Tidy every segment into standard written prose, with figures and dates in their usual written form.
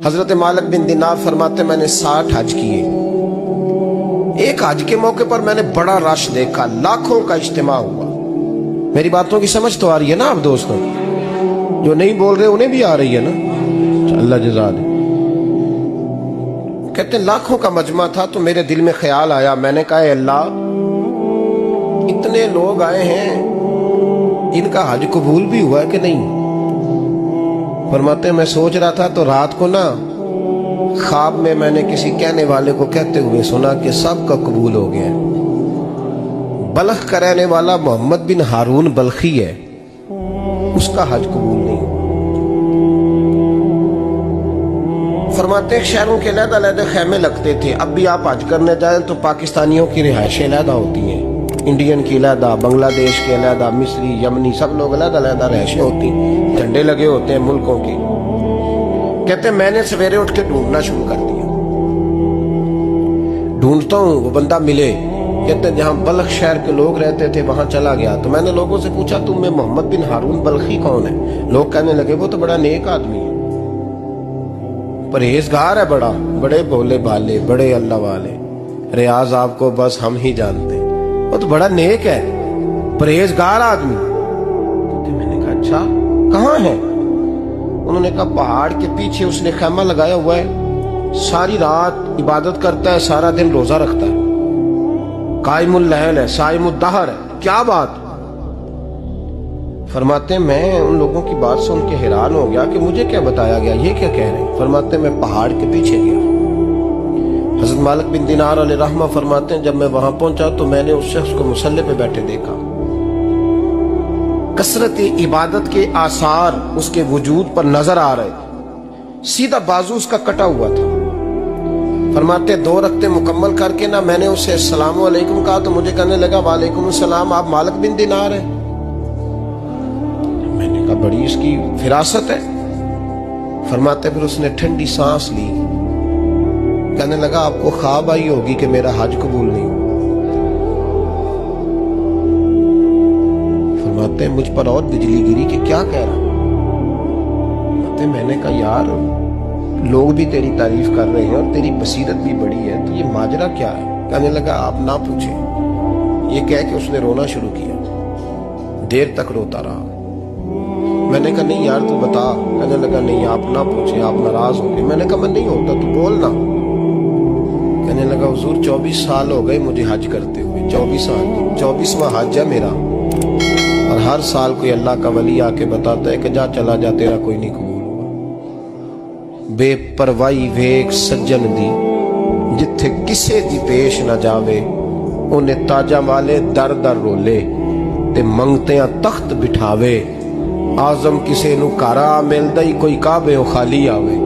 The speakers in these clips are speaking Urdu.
حضرت مالک بن دینار فرماتے میں نے 60 حج کیے. ایک حج کے موقع پر میں نے بڑا رش دیکھا, لاکھوں کا اجتماع ہوا. میری باتوں کی سمجھ تو آ رہی ہے نا آپ دوستوں؟ جو نہیں بول رہے انہیں بھی آ رہی ہے نا؟ اللہ جزا دے. کہتے ہیں لاکھوں کا مجمع تھا تو میرے دل میں خیال آیا, میں نے کہا اے اللہ اتنے لوگ آئے ہیں, ان کا حج قبول بھی ہوا ہے کہ نہیں؟ فرماتے ہیں میں سوچ رہا تھا تو رات کو نا خواب میں نے کسی کہنے والے کو کہتے ہوئے سنا کہ سب کا قبول ہو گیا. بلخ کا رہنے والا محمد بن ہارون بلخی ہے, اس کا حج قبول نہیں. فرماتے ہیں شہروں کے علیحدہ علیحدہ خیمے لگتے تھے. اب بھی آپ حج کرنے جائیں تو پاکستانیوں کی رہائشیں علیحدہ ہوتی ہیں, انڈین کی علیحدہ, بنگلہ دیش کے علیحدہ, مصری, یمنی, سب لوگ علیحدہ علیحدہ رہائشیں ہوتی ہیں, جھنڈے لگے ہوتے ہیں ملکوں کی. کہتے ہیں میں نے سویرے اٹھ کے ڈھونڈنا شروع کر دیا. ڈھونڈتا ہوں وہ بندہ ملے. کہتے ہیں جہاں بلخ شہر کے لوگ رہتے تھے وہاں چلا گیا تو میں نے لوگوں سے پوچھا تم میں محمد بن ہارون بلخی کون ہے؟ لوگ کہنے لگے وہ تو بڑا نیک آدمی ہے, پرہیزگار ہے, بڑے بولے بالے, بڑے اللہ والے, ریاض آپ کو بس ہم ہی جانتے ہیں, وہ تو بڑا نیک ہے, پرہیزگار آدمی. میں نے کہا اچھا کہاں ہے؟ انہوں نے کہا پہاڑ کے پیچھے اس نے خیمہ لگایا ہوا ہے, ساری رات عبادت کرتا ہے, سارا دن روزہ رکھتا ہے, قائم اللیل ہے, صائم الدہر ہے. کیا بات؟ فرماتے ہیں میں ان لوگوں کی بات سن کے حیران ہو گیا کہ مجھے کیا بتایا گیا, یہ کیا کہہ رہے ہیں؟ فرماتے ہیں میں پہاڑ کے پیچھے گیا. حضرت مالک بن دینار علیہ رحمہ فرماتے ہیں جب میں وہاں پہنچا تو میں نے اس شخص کو مصلی پہ بیٹھے دیکھا. کثرت عبادت کے آثار اس کے وجود پر نظر آ رہے. سیدھا بازو اس کا کٹا ہوا تھا. فرماتے 2 رکعتیں مکمل کر کے نا میں نے اسے السلام علیکم کہا تو مجھے کہنے لگا وعلیکم السلام, آپ مالک بن دینار ہیں؟ میں نے کہا بڑی اس کی فراست ہے. فرماتے پھر اس نے ٹھنڈی سانس لی, کہنے لگا آپ کو خواب آئی ہوگی کہ میرا حج قبول نہیں. فرماتے ہیں مجھ پر اور بجلی گری کہ کیا کہہ رہا. میں نے کہا یار لوگ بھی تیری تعریف کر رہے ہیں اور تیری بصیرت بھی بڑی ہے, تو یہ ماجرا کیا ہے؟ کہنے لگا آپ نہ پوچھیں. یہ کہہ کے اس نے رونا شروع کیا, دیر تک روتا رہا. میں نے کہا نہیں یار تو بتا. کہنے لگا نہیں آپ نہ پوچھیں, آپ ناراض ہو گئے. میں نے کہا میں نہیں ہوتا, تو بولنا. کہنے لگا حضور 24 سال ہو گئے مجھے حج کرتے ہوئے, 24 سال, 24واں حج ہے میرا, اور ہر سال کوئی اللہ کا ولی آ کے بتاتا ہے کہ جا چلا جا تیرا کوئی نہیں قبول ہوا. بے پروائی ویک سجن دی جتھے کسے دی پیش نہ جاوے, انہیں تاجا والے در در رولے تے منگتیاں تخت بٹھاوے. آزم کسے نو کارا ملدا ہی کوئی کعبے و خالی آوے.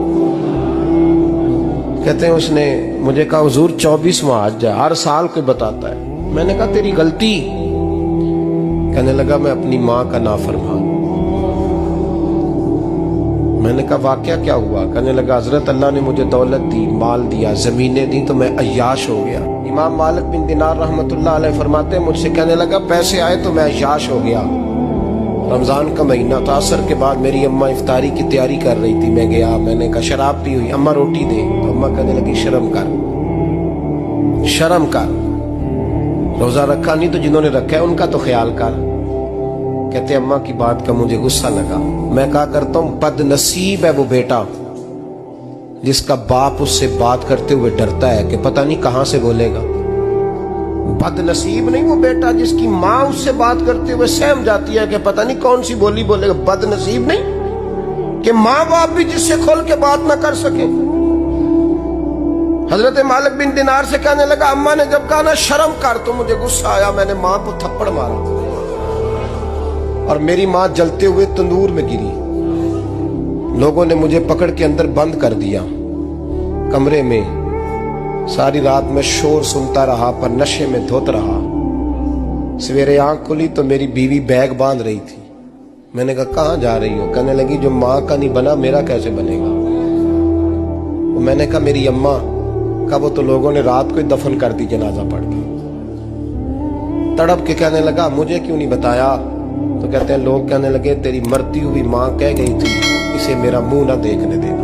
کہتے ہیں اس نے مجھے کہا حضور 24واں حج ہے, ہر سال کوئی بتاتا ہے. میں نے کہا تیری غلطی. کہنے لگا میں اپنی ماں کا نافرمان. میں نے کہا واقعہ کیا ہوا؟ کہنے لگا حضرت اللہ نے مجھے دولت دی, مال دیا, زمینیں دی تو میں عیاش ہو گیا. امام مالک بن دینار رحمت اللہ علیہ فرماتے ہیں مجھ سے کہنے لگا پیسے آئے تو میں عیاش ہو گیا. رمضان کا مہینہ تھا, عصر کے بعد میری اماں افطاری کی تیاری کر رہی تھی. میں گیا, میں نے کہا شراب پی ہوئی, اماں روٹی دے. تو اماں کہنے لگی شرم کر, شرم کر, روزہ رکھا نہیں تو جنہوں نے رکھا ہے ان کا تو خیال کر. کہتے اماں کی بات کا مجھے غصہ لگا. میں کہا کرتا ہوں بد نصیب ہے وہ بیٹا جس کا باپ اس سے بات کرتے ہوئے ڈرتا ہے کہ پتہ نہیں کہاں سے بولے گا. بد نصیب نہیں وہ بیٹا جس کی ماں اس سے بات کرتے ہوئے سہم جاتی ہے کہ پتہ نہیں کون سی بولی بولے گا. بد نصیب نہیں کہ ماں باپ بھی جس سے کھول کے بات نہ کر سکے. حضرت مالک بن دینار سے کہنے لگا اماں نے جب کہا نا شرم کر تو مجھے غصہ آیا, میں نے ماں کو تھپڑ مارا اور میری ماں جلتے ہوئے تندور میں گری. لوگوں نے مجھے پکڑ کے اندر بند کر دیا کمرے میں. ساری رات میں شور سنتا رہا پر نشے میں دھوت رہا. سویرے آنکھ کھلی تو میری بیوی بیگ باندھ رہی تھی. میں نے کہا کہاں جا رہی ہو؟ کہنے لگی جو ماں کا نہیں بنا میرا کیسے بنے گا. میں نے کہا میری اماں کا وہ تو لوگوں نے رات کو ہی دفن کر دی جنازہ پڑھ کے. تڑپ کے کہنے لگا مجھے کیوں نہیں بتایا؟ تو کہتے ہیں لوگ کہنے لگے تیری مرتی ہوئی ماں کہہ گئی تھی اسے میرا منہ نہ دیکھنے دینا.